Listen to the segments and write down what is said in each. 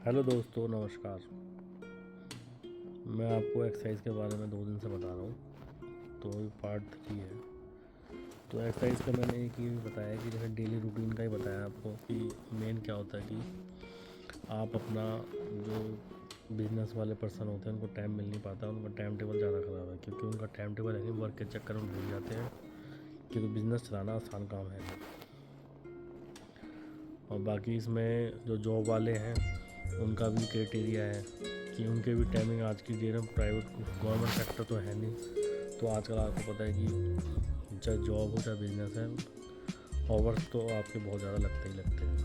Hello दोस्तों, नमस्कार। मैं आपको एक्सरसाइज के बारे में 2 दिन से बता रहा हूँ। तो ये पार्ट 3 है। तो एक्सरसाइज का मैंने एक ये भी बताया कि जैसे डेली रूटीन का ही बताया आपको कि मेन क्या होता है कि आप अपना जो बिजनेस वाले पर्सन होते हैं उनको टाइम मिल नहीं पाता, उनका टाइम टेबल ज़्यादा ख़राब है क्योंकि उनका टाइम टेबल है नहीं, वर्क के चक्कर में भूल जाते हैं क्योंकि बिज़नेस चलाना आसान काम है नहीं। और बाकी इसमें जो जॉब वाले हैं उनका भी क्राइटेरिया है कि उनके भी टाइमिंग आज की डेट में प्राइवेट गवर्नमेंट सेक्टर तो है नहीं। तो आजकल आपको पता है कि चाहे जॉब हो चाहे बिजनेस है, आवर्स तो आपके बहुत ज़्यादा लगते ही लगते हैं।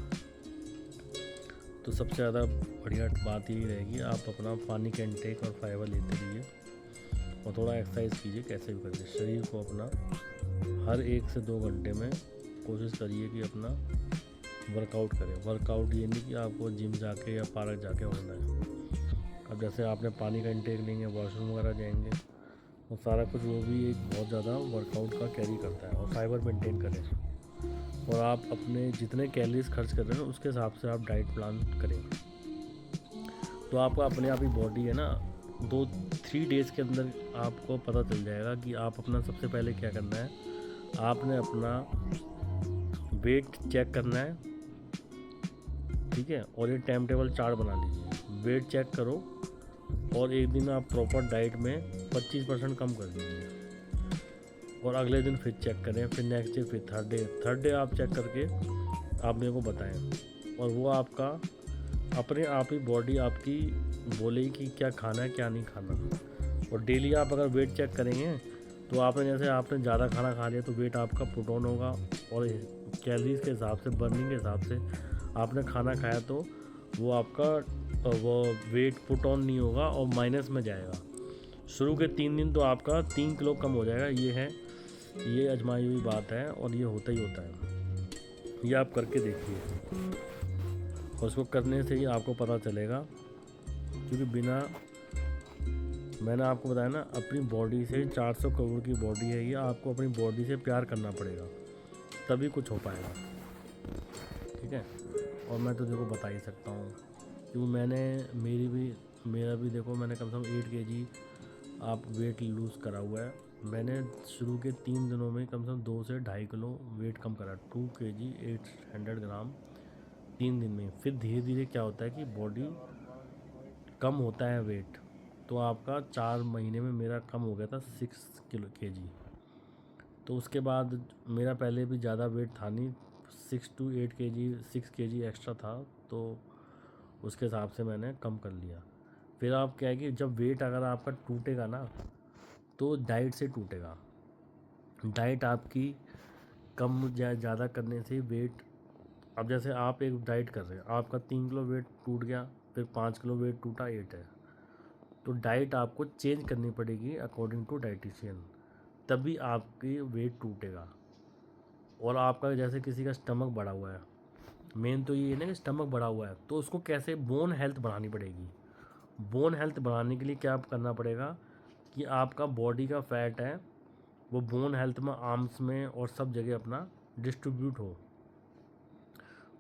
तो सबसे ज़्यादा बढ़िया बात यही रहेगी आप अपना पानी का इंटेक और फाइबर लेते रहिए और थोड़ा एक्सरसाइज कीजिए, कैसे भी करिए। शरीर को अपना हर 1 से 2 घंटे में कोशिश करिए कि अपना वर्कआउट करें। वर्कआउट ये नहीं कि आपको जिम जाके या पार्क जाके होना है। अब जैसे आपने पानी का इंटेक लेंगे, वॉशरूम वगैरह जाएंगे, वो सारा कुछ वो भी एक बहुत ज़्यादा वर्कआउट का कैरी करता है। और फाइबर मेंटेन करें और आप अपने जितने कैलोरीज खर्च कर रहे हैं उसके हिसाब से आप डाइट प्लान करें। तो आपको अपने आप ही बॉडी है ना 2-3 डेज़ के अंदर आपको पता चल जाएगा कि आप अपना सबसे पहले क्या करना है। आपने अपना वेट चेक करना है, ठीक है। और ये टाइम टेबल चार्ट बना लीजिए, वेट चेक करो और एक दिन आप प्रॉपर डाइट में 25% कम कर दीजिए और अगले दिन फिर चेक करें, फिर नेक्स्ट डे, फिर थर्ड डे आप चेक करके आप मेरे को बताएं। और वो आपका अपने आप ही बॉडी आपकी बोलेगी कि क्या खाना है क्या नहीं खाना। और डेली आप अगर वेट चेक करेंगे तो आपने जैसे आपने ज़्यादा खाना खा लिया तो वेट आपका पुट ऑन होगा और कैलोरीज के हिसाब से, बर्निंग के हिसाब से आपने खाना खाया तो वो आपका वो वेट पुट ऑन नहीं होगा और माइनस में जाएगा। शुरू के 3 दिन तो आपका 3 किलो कम हो जाएगा। ये आजमाई हुई बात है और ये होता ही होता है। ये आप करके देखिए और उसको करने से ही आपको पता चलेगा। क्योंकि बिना, मैंने आपको बताया ना, अपनी बॉडी से 400 करोड़ की बॉडी है ये, आपको अपनी बॉडी से प्यार करना पड़ेगा तभी कुछ हो पाएगा, ठीक है। और मैं तो देखो बता ही सकता हूँ क्योंकि मेरा भी देखो, मैंने कम से कम 8 केजी आप वेट लूज़ करा हुआ है। मैंने शुरू के 3 दिनों में कम से कम 2 से 2.5 किलो वेट कम करा, 2 केजी 800 ग्राम 3 दिन में। फिर धीरे धीरे क्या होता है कि बॉडी कम होता है वेट। तो आपका 4 महीने में मेरा कम हो गया था 6 केजी। तो उसके बाद मेरा पहले भी ज़्यादा वेट था नहीं, 6 to 8 केजी, 6 केजी एक्स्ट्रा था, तो उसके हिसाब से मैंने कम कर लिया। फिर आप क्या है कि जब वेट अगर आपका टूटेगा ना तो डाइट से टूटेगा। डाइट आपकी कम ज़्यादा करने से वेट, अब जैसे आप एक डाइट कर रहे हैं, आपका 3 किलो वेट टूट गया, फिर 5 किलो वेट टूटा, 8 है, तो डाइट आपको चेंज करनी पड़ेगी अकॉर्डिंग टू डाइटिशियन, तभी आपकी वेट टूटेगा। और आपका जैसे किसी का स्टमक बढ़ा हुआ है, मेन तो ये है ना कि स्टमक बढ़ा हुआ है, तो उसको कैसे बोन हेल्थ बढ़ानी पड़ेगी। बोन हेल्थ बढ़ाने के लिए क्या करना पड़ेगा कि आपका बॉडी का फैट है वो बोन हेल्थ में, आर्म्स में और सब जगह अपना डिस्ट्रीब्यूट हो।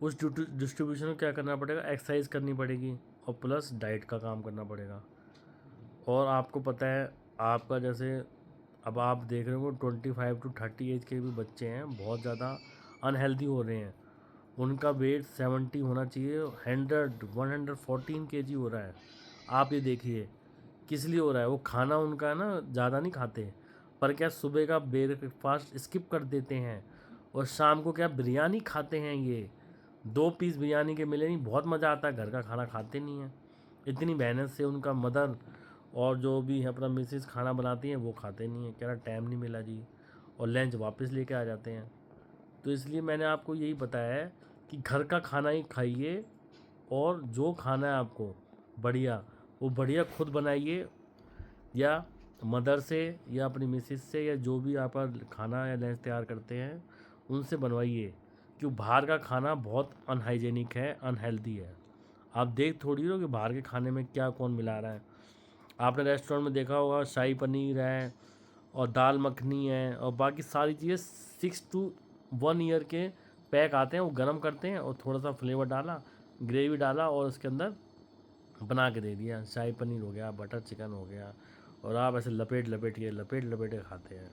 उस डिस्ट्रीब्यूशन को क्या करना पड़ेगा, एक्सरसाइज करनी पड़ेगी और प्लस डाइट का काम करना पड़ेगा। और आपको पता है आपका जैसे, अब आप देख रहे हो 25 to 30 एज के भी बच्चे हैं बहुत ज़्यादा अनहेल्दी हो रहे हैं, उनका वेट 70 होना चाहिए, 114 केजी हो रहा है। आप ये देखिए किस लिए हो रहा है, वो खाना उनका है ना ज़्यादा नहीं खाते, पर क्या सुबह का ब्रेकफास्ट स्किप कर देते हैं और शाम को क्या बिरयानी खाते हैं। ये 2 पीस बिरयानी के मिले नहीं, बहुत मज़ा आता है, घर का खाना खाते नहीं हैं। इतनी मेहनत से उनका मदर और जो भी है अपना मिसेस खाना बनाती हैं वो खाते नहीं हैं, कह रहा टाइम नहीं मिला जी, और लंच वापस लेके आ जाते हैं। तो इसलिए मैंने आपको यही बताया है कि घर का खाना ही खाइए और जो खाना है आपको बढ़िया, वो बढ़िया खुद बनाइए या मदर से या अपनी मिसेस से या जो भी आप खाना या लंच तैयार करते हैं उनसे बनवाइए। क्यों, बाहर का खाना बहुत अनहाइजेनिक है, अनहेल्दी है। आप देख थोड़ी हो कि बाहर के खाने में क्या कौन मिला रहा है। आपने रेस्टोरेंट में देखा होगा शाही पनीर है और दाल मखनी है और बाकी सारी चीज़ें 6 to 1 ईयर के पैक आते हैं, वो गर्म करते हैं और थोड़ा सा फ्लेवर डाला, ग्रेवी डाला और उसके अंदर बना के दे दिया, शाही पनीर हो गया, बटर चिकन हो गया, और आप ऐसे लपेट लपेट के खाते हैं।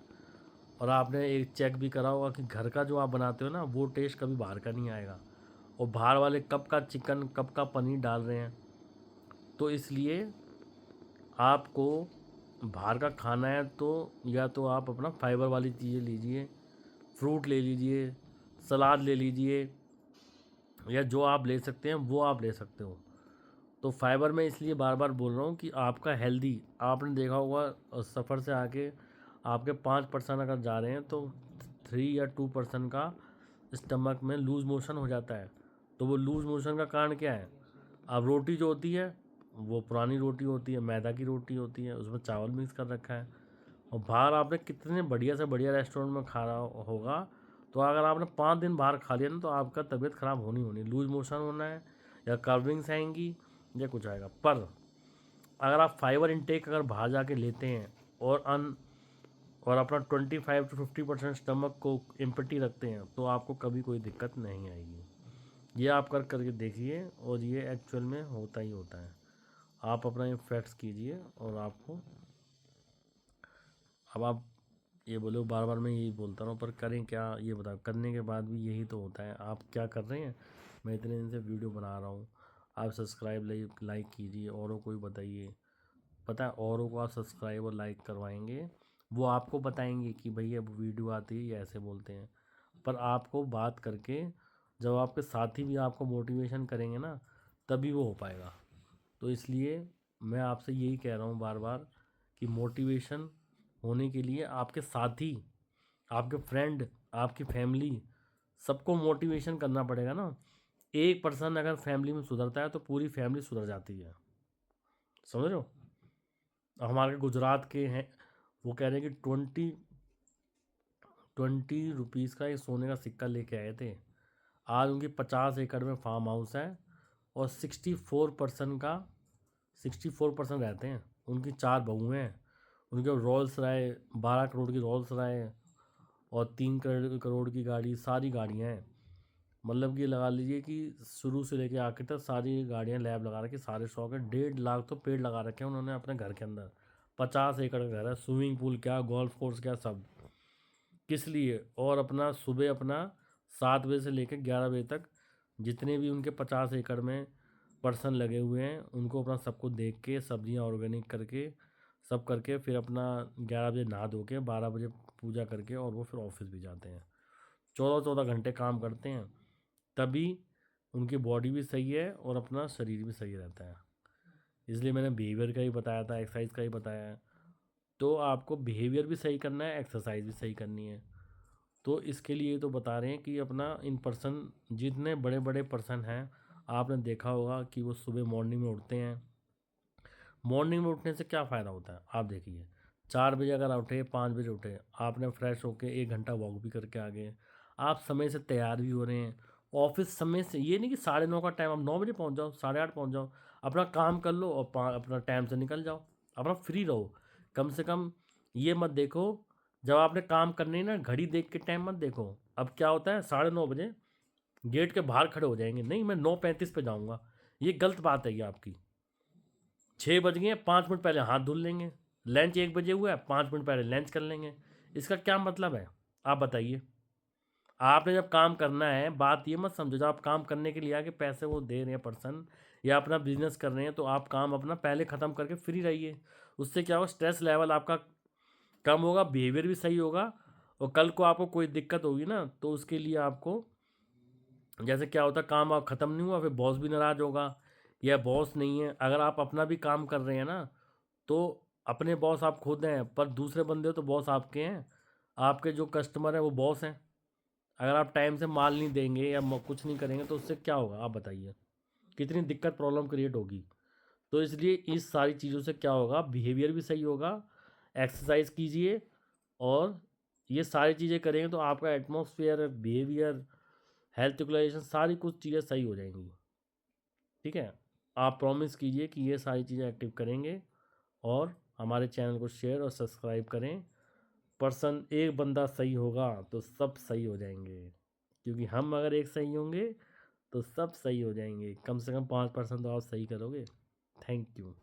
और आपने एक चेक भी करा होगा कि घर का जो आप बनाते हो ना, वो टेस्ट कभी बाहर का नहीं आएगा। और बाहर वाले कब का चिकन कब का पनीर डाल रहे हैं। तो इसलिए आपको बाहर का खाना है तो या तो आप अपना फाइबर वाली चीज़ें लीजिए, फ्रूट ले लीजिए, सलाद ले लीजिए, या जो आप ले सकते हैं वो आप ले सकते हो। तो फाइबर में इसलिए बार बार बोल रहा हूँ कि आपका हेल्दी, आपने देखा होगा सफ़र से आके आपके 5% अगर जा रहे हैं तो 3 या 2% का स्टमक में लूज़ मोशन हो जाता है। तो वो लूज़ मोशन का कारण क्या है? अब रोटी जो होती है वो पुरानी रोटी होती है, मैदा की रोटी होती है, उसमें चावल मिक्स कर रखा है। और बाहर आपने कितने बढ़िया से बढ़िया रेस्टोरेंट में खा रहा होगा, तो अगर आपने 5 दिन बाहर खा लिया ना तो आपका तबीयत ख़राब होनी लूज़ मोशन होना है, या कर्विंग्स आएंगी, या कुछ आएगा। पर अगर आप फाइबर इनटेक अगर बाहर जाके लेते हैं और अपना 25 to 50% स्टमक को एम्प्टी रखते हैं, तो आपको कभी कोई दिक्कत नहीं आएगी। ये आप करके देखिए, और ये एक्चुअल में होता ही होता है। आप अपना ये फैक्ट्स कीजिए, और आपको, अब आप ये बोलो बार बार मैं यही बोलता रहा हूँ, पर करें क्या ये बताओ। करने के बाद भी यही तो होता है। आप क्या कर रहे हैं? मैं इतने दिन से वीडियो बना रहा हूँ, आप सब्सक्राइब लाइक कीजिए, औरों को भी बताइए। पता है, औरों को आप सब्सक्राइब और लाइक करवाएंगे, वो आपको बताएंगे कि भैया अब वीडियो आती है, ये ऐसे बोलते हैं। पर आपको बात करके, जब आपके साथी भी आपको मोटिवेशन करेंगे ना, तभी वो हो पाएगा। तो इसलिए मैं आपसे यही कह रहा हूँ बार बार कि मोटिवेशन होने के लिए आपके साथी, आपके फ्रेंड, आपकी फैमिली, सबको मोटिवेशन करना पड़ेगा ना। एक पर्सन अगर फैमिली में सुधरता है तो पूरी फैमिली सुधर जाती है। समझ रहे हो? हमारे गुजरात के हैं, वो कह रहे हैं कि 20 रुपीज़ का एक सोने का सिक्का लेके आए थे। आज उनकी 50 एकड़ में फार्म हाउस है, और 64% रहते हैं। उनकी 4 बहुएँ हैं। उनके रोल्स रॉय, 12 करोड़ की रोल्स रॉय, और 3 करोड़ की गाड़ी, सारी गाड़ियाँ हैं। मतलब कि लगा लीजिए कि शुरू से लेके आखिर तक सारी गाड़ियाँ लैब लगा रखी, सारे शौक है। 1.5 लाख तो पेड़ लगा रखे हैं उन्होंने अपने घर के अंदर। 50 एकड़ का घर है, स्विमिंग पूल क्या, गोल्फ कोर्स क्या, सब। किस लिए? और अपना सुबह अपना 7 बजे से लेकर 11 बजे तक जितने भी उनके 50 एकड़ में पर्सन लगे हुए हैं, उनको अपना सबको देख के, सब्जियां ऑर्गेनिक करके, सब करके, फिर अपना 11 बजे नहा धो के 12 बजे पूजा करके, और वो फिर ऑफिस भी जाते हैं। 14-14 घंटे काम करते हैं, तभी उनकी बॉडी भी सही है और अपना शरीर भी सही रहता है। इसलिए मैंने बिहेवियर का ही बताया था, एक्सरसाइज का ही बताया है। तो आपको बिहेवियर भी सही करना है, एक्सरसाइज भी सही करनी है। तो इसके लिए तो बता रहे हैं कि अपना इन पर्सन, जितने बड़े बड़े पर्सन हैं, आपने देखा होगा कि वो सुबह मॉर्निंग में उठते हैं। मॉर्निंग में उठने से क्या फ़ायदा होता है? आप देखिए, 4 बजे अगर उठे, 5 बजे उठे, आपने फ्रेश होके 1 घंटा वॉक भी करके आ गए, आप समय से तैयार भी हो रहे हैं। ऑफिस समय से, ये नहीं कि 9:30 का टाइम, आप 9 बजे पहुंच जाओ, 8:30 पहुंच जाओ, अपना काम कर लो और अपना टाइम से निकल जाओ, अपना फ्री रहो। कम से कम ये मत देखो, जब आपने काम करने ही ना, घड़ी देख के टाइम मत देखो। अब क्या होता है, 9:30 बजे गेट के बाहर खड़े हो जाएंगे, नहीं मैं 9:35 पे जाऊँगा। ये गलत बात है ये आपकी। 6 बज गए, 5 मिनट पहले हाथ धुल लेंगे। लंच 1 बजे हुआ है, 5 मिनट पहले लंच कर लेंगे। इसका क्या मतलब है? आप बताइए। आपने जब काम करना है, बात ये मत समझो, जब आप काम करने के लिए आके पैसे वो दे रहे हैं पर्सन, या अपना बिजनेस कर रहे हैं, तो आप काम अपना पहले ख़त्म करके फ्री रहिए। उससे क्या होगा, स्ट्रेस लेवल आपका कम होगा, बिहेवियर भी सही होगा। और कल को आपको कोई दिक्कत होगी ना, तो उसके लिए आपको, जैसे क्या होता है, काम आप ख़त्म नहीं हुआ, फिर बॉस भी नाराज़ होगा, या बॉस नहीं है। अगर आप अपना भी काम कर रहे हैं ना, तो अपने बॉस आप खुद हैं, पर दूसरे बंदे हो तो बॉस आपके हैं। आपके जो कस्टमर हैं वो बॉस हैं। अगर आप टाइम से माल नहीं देंगे या कुछ नहीं करेंगे, तो उससे क्या होगा आप बताइए? कितनी दिक्कत, प्रॉब्लम क्रिएट होगी। तो इसलिए इस सारी चीज़ों से क्या होगा, बिहेवियर भी सही होगा, एक्सरसाइज कीजिए, और ये सारी चीज़ें करेंगे तो आपका एटमॉस्फेयर, बिहेवियर, हेल्थ यूटिलाइजेशन, सारी कुछ चीज़ें सही हो जाएंगी। ठीक है? आप प्रॉमिस कीजिए कि ये सारी चीज़ें एक्टिव करेंगे, और हमारे चैनल को शेयर और सब्सक्राइब करें। पर्सन एक बंदा सही होगा तो सब सही हो जाएंगे, क्योंकि हम अगर एक सही होंगे तो सब सही हो जाएंगे। कम से कम 5% तो आप सही करोगे। Thank you.